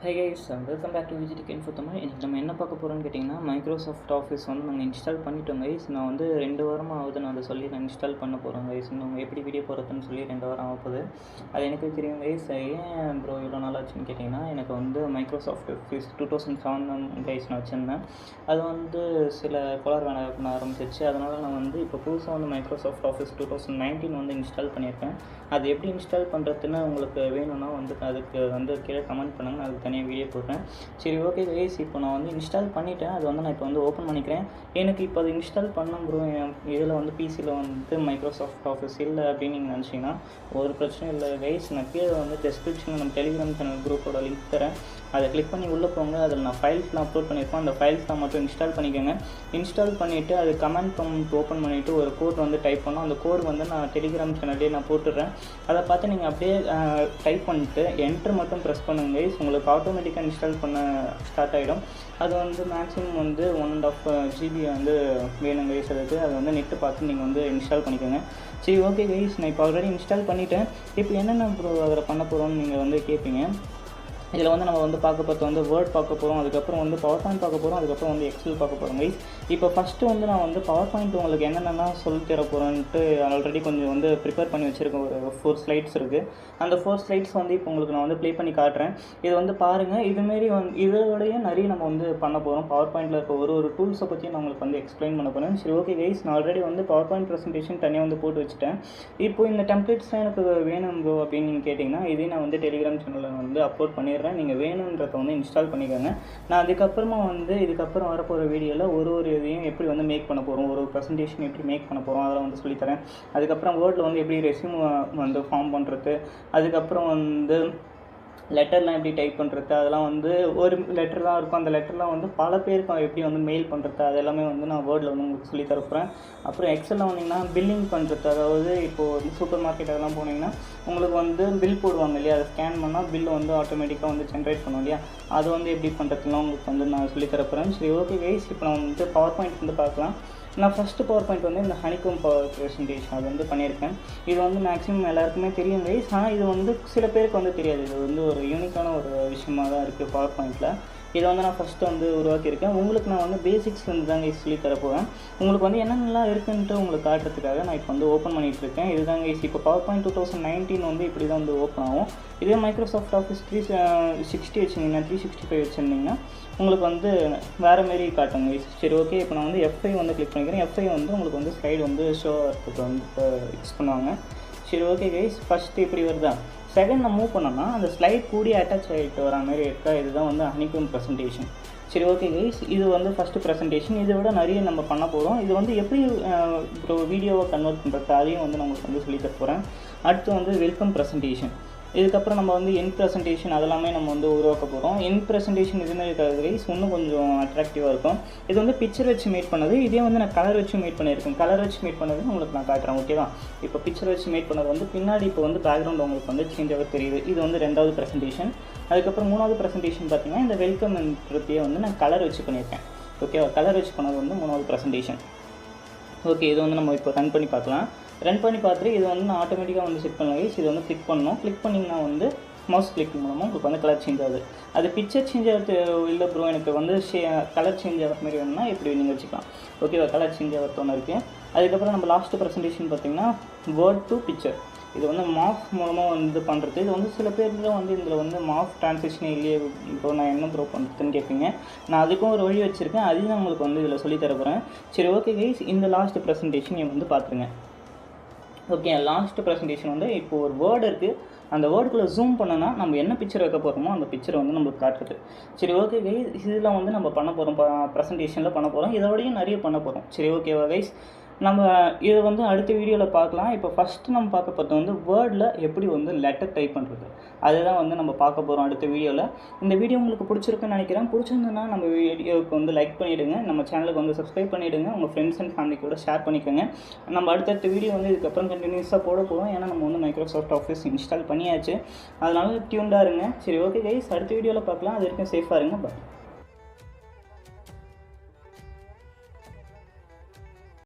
High guys, welcome back to விஜிடிக் info Tamil. இன்றைக்கி நம்ம என்ன பார்க்க போகிறோம்னு கேட்டிங்கன்னா, மைக்ரோசாஃப்ட் ஆஃபீஸ் வந்து நாங்கள் இன்ஸ்டால் பண்ணிட்டோம் கைஸ். நான் வந்து 2 வாரமாக ஆகுது நான் அதை சொல்லி நான் இன்ஸ்டால் பண்ண போகிறோம் கைஸ். இன்னும் எப்படி வீடியோ போகிறதுன்னு சொல்லி 2 வாரம் ஆகுது. அது எனக்கு தெரியும் கைஸ். ஏன் ப்ரோ இவ்வளோ நாள் ஆச்சுன்னு கேட்டிங்கன்னா, எனக்கு வந்து மைக்ரோசாஃப்ட் ஆஃபீஸ் 2007 கைஸ் நான் வச்சுருந்தேன். அது வந்து சில கோளாறு பண்ண ஆரம்பிச்சிச்சு. அதனால் நான் வந்து இப்போ புதுசாக வந்து மைக்ரோசாஃப்ட் ஆஃபீஸ் 2019 வந்து இன்ஸ்டால் பண்ணியிருக்கேன். அது எப்படி இன்ஸ்டால் பண்ணுறதுன்னு உங்களுக்கு வேணும்னா வந்து அதுக்கு வந்து கீழே கமெண்ட் பண்ணுங்கள். நான் அதுக்கு தனியாக வீடியோ போடுறேன். சரி, ஓகே கைஸ், இப்போ நான் வந்து இன்ஸ்டால் பண்ணிவிட்டேன். அது வந்து நான் இப்போ வந்து ஓப்பன் பண்ணிக்கிறேன். எனக்கு இப்போ அது இன்ஸ்டால் பண்ண ப்ரோ இதில் வந்து பிசியில் வந்து மைக்ரோசாஃப்ட் ஆஃபீஸ் இல்லை அப்படின்னு நீங்கள் நினச்சிங்கன்னா ஒரு பிரச்சனை இல்லை கைஸ். நான் கீழே வந்து டிஸ்கிரிப்ஷனில் நம்ம டெலிகிராம் சேனல் குரூப்போட லிங்க் தரேன். அதை கிளிக் பண்ணி உள்ளே போங்க. அதில் நான் ஃபைல்ஸ்லாம் அப்லோட் பண்ணியிருப்பேன். அந்த ஃபைல்ஸ்லாம் மட்டும் இன்ஸ்டால் பண்ணிக்கோங்க. இன்ஸ்டால் பண்ணிவிட்டு அது கமெண்ட் ப்ராம்ப்ட் ஓப்பன் பண்ணிவிட்டு ஒரு கோட் வந்து டைப் பண்ணோம். அந்த கோடு வந்து நான் டெலிகிராம் சேனல்லே நான் போட்டுடுறேன். அதை பார்த்து நீங்கள் அப்படியே டைப் பண்ணிட்டு என்ட்ரு மட்டும் ப்ரெஸ் பண்ணுங்க கைஸ். உங்களுக்கு ஆட்டோமேட்டிக்காக இன்ஸ்டால் பண்ண ஸ்டார்ட் ஆகிடும். அது வந்து மேக்ஸிமம் வந்து 1.5 GB வந்து வேணும் கைஸ். அதுக்கு அது வந்து நெட்டு பார்த்து நீங்கள் வந்து இன்ஸ்டால் பண்ணிக்கோங்க. சரி, ஓகே கைஸ், நான் இப்போ ஆல்ரெடி இன்ஸ்டால் பண்ணிவிட்டேன். இப்போ என்னென்ன ப்ரோ அதில் பண்ண போகிறோம்னு நீங்கள் வந்து கேட்பீங்க. இதில் வந்து நம்ம வந்து பார்க்க வந்து வேர்ட் பார்க்க போகிறோம், அதுக்கப்புறம் வந்து பவர் பாயிண்ட் பார்க்க போகிறோம், அதுக்கப்புறம் வந்து எக்ஸல் பார்க்க போகிறோம் கைஸ். இப்போ ஃபஸ்ட்டு வந்து நான் வந்து பவர் பாயிண்ட் உங்களுக்கு என்னென்னா சொல்லி தர போகிறேன்ட்டு ஆல்ரெடி கொஞ்சம் வந்து ப்ரிப்பேர் பண்ணி வச்சுருக்கேன். ஒரு 4 ஸ்லைட்ஸ் இருக்குது. அந்த 4 ஸ்லைட்ஸ் வந்து இப்போ உங்களுக்கு நான் வந்து ப்ளே பண்ணி காட்டுறேன். இது வந்து பாருங்கள். இதுமாரி வந்து இதோடையே நிறைய நம்ம வந்து பண்ண போகிறோம். பவர் பாயிண்டில் இருக்க ஒரு டூல்ஸை பற்றி நான் உங்களுக்கு வந்து எக்ஸ்பிளைன் பண்ண போகிறேன். சரி, ஓகே கைஸ், நான் ஆல்ரெடி வந்து பவர் பாயிண்ட் ப்ரெசன்டேஷன் தனியாக வந்து போட்டு வச்சுட்டேன். இப்போ இந்த டெம்ப்ளேட்ஸ்லாம் எனக்கு வேணும் ப்ரோ அப்படின்னு நீங்கள் கேட்டிங்கன்னா இதே நான் வந்து டெலிகிராம் சேனலில் வந்து அப்லோட் பண்ணிடுறேன். நீங்கள் வேணுன்றத வந்து இன்ஸ்டால் பண்ணிக்கோங்க. நான் அதுக்கப்புறமா வந்து இதுக்கப்புறம் வரப்போகிற வீடியோவில் ஒரு இதையும் எப்படி வந்து மேக் பண்ண போகிறோம், ஒரு ப்ரெசன்டேஷன் எப்படி மேக் பண்ண போகிறோம் அதெல்லாம் வந்து சொல்லித்தரேன். அதுக்கப்புறம் வேர்டில் வந்து எப்படி ரெஸ்யூம் வந்து ஃபார்ம் பண்ணுறது, அதுக்கப்புறம் வந்து லெட்டர்லாம் எப்படி டைப் பண்ணுறது, அதெல்லாம் வந்து ஒரு லெட்டர் தான் இருக்கும். அந்த லெட்டர்லாம் வந்து பல பேருக்கு எப்படி வந்து மெயில் பண்ணுறது அது எல்லாமே வந்து நான் வேர்டில் வந்து உங்களுக்கு சொல்லி தரப்போகிறேன். அப்புறம் எக்ஸலில் வந்தீங்கன்னா பில்லிங் பண்ணுறது, அதாவது இப்போது வந்து சூப்பர் மார்க்கெட் அதெல்லாம் போனீங்கன்னா உங்களுக்கு வந்து பில் போடுவாங்க இல்லையா, அதை ஸ்கேன் பண்ணால் பில் வந்து ஆட்டோமேட்டிக்காக வந்து ஜென்ரேட் பண்ணும் இல்லையா, அது வந்து எப்படி பண்ணுறதுலாம் உங்களுக்கு வந்து நான் சொல்லி தரப்போகிறேன். சரி, ஓகே கைஸ், இப்போ நான் வந்து பவர் பாயிண்ட் வந்து பார்க்கலாம். நான் ஃபஸ்ட்டு பவர் பாயிண்ட் வந்து இந்த ஹனிகோம் பவர் ப்ரெசன்டேஷன் அது வந்து பண்ணியிருக்கேன். இது வந்து மேக்ஸிமம் எல்லாருக்குமே தெரியும் கைஸ். ஆனால் இது வந்து சில பேருக்கு வந்து தெரியாது. இது வந்து ஒரு யூனிக்கான ஒரு விஷயமாக தான் இருக்குது பவர் பாயிண்டில். இதை வந்து நான் ஃபஸ்ட்டு வந்து உருவாக்கியிருக்கேன். உங்களுக்கு நான் வந்து பேசிக்ஸ் வந்து தான் கைஸ் சொல்லி தரப்போவேன். உங்களுக்கு வந்து என்னென்னலாம் இருக்குன்ட்டு உங்களுக்கு காட்டுறதுக்காக நான் இப்போ வந்து ஓப்பன் பண்ணிகிட்ருக்கேன். இதுதான் கைஸ். இப்போ பவர் பாயிண்ட் 2019 வந்து இப்படி தான் வந்து ஓப்பன் ஆகும். இதே மைக்ரோசாஃப்ட் ஆஃபீஸ் 360 வச்சுருந்தீங்கன்னா 365 வச்சுருந்தீங்கன்னா உங்களுக்கு வந்து வேறு மாரி காட்டுங்க கைஸ். சரி, ஓகே, இப்போ நான் வந்து F5 வந்து கிளிக் பண்ணிக்கிறேன். F5 வந்து உங்களுக்கு வந்து ஸ்லைடு வந்து ஷோ ஆகிறதுக்கு வந்து ஃபிக்ஸ் பண்ணுவாங்க. சரி, ஓகே கைஸ், ஃபஸ்ட்டு இப்படி வருதா. செகண்ட் நான் மூவ் பண்ணோன்னா அந்த ஸ்லைட் கூடி அட்டாச் ஆகிட்டு வர மாதிரி இருக்கா. இதுதான் வந்து ஹனிகோம் ப்ரெசன்டேஷன். சரி, ஓகே கைஸ், இது வந்து ஃபஸ்ட்டு ப்ரெசன்டேஷன். இதை விட நிறைய நம்ம பண்ண போகிறோம். இது வந்து எப்படி இப்போ வீடியோவை கன்வெர்ட் பண்ணுறது அதையும் வந்து நான் உங்களுக்கு வந்து சொல்லி தர போகிறேன். அடுத்து வந்து வெல்கம் ப்ரெசன்டேஷன். இதுக்கப்புறம் நம்ம வந்து என் ப்ரெசன்டேஷன் அதெல்லாமே நம்ம வந்து உருவாக்க போகிறோம். என் ப்ரெசன்டேஷன் இதுமாதிரி இருக்காது கைஸ், இன்னும் கொஞ்சம் அட்ராக்டிவாக இருக்கும். இது வந்து பிக்சர் வச்சு மேட் பண்ணது. இதே வந்து நான் கலர் வச்சு மேட் பண்ணியிருக்கேன். கலர் வச்சு மேட் பண்ணது உங்களுக்கு நான் காட்டுறேன். ஓகேவா? இப்போ பிக்சர் வச்சு மேட் பண்ணது வந்து பின்னாடி இப்போ வந்து பேக்ரவுண்ட் உங்களுக்கு வந்து சேஞ்சாக தெரியுது. இது வந்து 2வது ப்ரெசன்டேஷன். அதுக்கப்புறம் 3வது ப்ரெசன்டேஷன் பார்த்தீங்கன்னா இந்த வெல்கம்ன்றதையே வந்து நான் கலர் வச்சு பண்ணியிருக்கேன். ஓகேவா? கலர் வச்சு பண்ணது வந்து 3வது ப்ரெசன்டேஷன். ஓகே, இது வந்து நம்ம இப்போ ரன் பண்ணி பார்க்கலாம். ரன் பண்ணி பார்த்துட்டு இது வந்து நான் ஆட்டோமேட்டிக்காக வந்து செட் பண்ணலாம் கைஸ். இது வந்து கிளிக் பண்ணணும். கிளிக் பண்ணிங்கன்னா வந்து மவுஸ் கிளிக் மூலமாக உங்களுக்கு வந்து கலர் சேஞ்ச் ஆகுது. அது பிக்சர் சேஞ்ச் ஆகிறது இல்லை ப்ரோ, எனக்கு வந்து கலர் சேஞ்ச் ஆகிற மாதிரி வேணும்னா இப்படி நீங்கள் வச்சுக்கலாம். ஓகேவா? கலர் சேஞ்ச் ஆகிறது ஒன்று இருக்குது. அதுக்கப்புறம் நம்ம லாஸ்ட்டு ப்ரெசன்டேஷன் பார்த்திங்கன்னா வேர்ட் டு பிக்சர். இது வந்து மாஃப் மூலமாக வந்து பண்ணுறது. இது வந்து சில பேர் வந்து இதில் வந்து மாஃப் ட்ரான்ஸ்லேஷனே இல்லையே ப்ரோ, நான் என்ன ப்ரோ பண்ணுறதுன்னு கேட்பீங்க. நான் அதுக்கும் ஒரு வழி வச்சுருக்கேன். அதையும் நான் உங்களுக்கு வந்து இதில் சொல்லி தரப்போகிறேன். சரி, ஓகே கைஸ், இந்த லாஸ்ட் ப்ரெசன்டேஷன் நீங்கள் வந்து பார்த்துருங்க. ஓகே, லாஸ்ட் ப்ரெசன்டேஷன் வந்து இப்போது ஒரு வேர்டு இருக்குது. அந்த வேர்டுக்குள்ளே ஜூம் பண்ணோன்னா நம்ம என்ன பிக்சர் வைக்க போகிறோமோ அந்த பிக்சரை வந்து நம்மளுக்கு காட்டுறது. சரி, ஓகே கைஸ், இதெல்லாம் வந்து நம்ம பண்ண போகிறோம். ப்ரெசன்டேஷனில் பண்ண போகிறோம். இதோடையும் நிறைய பண்ண போகிறோம். சரி, ஓகேவா கைஸ், நம்ம இதை வந்து அடுத்த வீடியோவில் பார்க்கலாம். இப்போ ஃபஸ்ட்டு நம்ம பார்க்க பார்த்தோம் வந்து வேர்டில் எப்படி வந்து லெட்டர் டைப் பண்ணுறது, அதுதான் வந்து நம்ம பார்க்க போகிறோம் அடுத்த வீடியோவில். இந்த வீடியோ உங்களுக்கு பிடிச்சிருக்குன்னு நினைக்கிறேன். பிடிச்சிருந்ததுன்னா நம்ம வீடியோவுக்கு வந்து லைக் பண்ணிவிடுங்க, நம்ம சேனலுக்கு வந்து சப்ஸ்கிரைப் பண்ணிவிடுங்க, உங்கள் ஃப்ரெண்ட்ஸ் அண்ட் ஃபேமிலி கூட ஷேர் பண்ணிக்கோங்க. நம்ம அடுத்தடுத்த வீடியோ வந்து இதுக்கப்புறம் கண்டினியூஸாக போட போகிறோம். ஏன்னா நம்ம வந்து மைக்ரோசாஃப்ட் ஆஃபீஸ் இன்ஸ்டால் பண்ணியாச்சு. அதனால டியூன்டாக இருங்க. சரி, ஓகே கைஸ், அடுத்த வீடியோவில் பார்க்கலாம். அது வரைக்கும் சேஃபாக இருங்க. பாய்.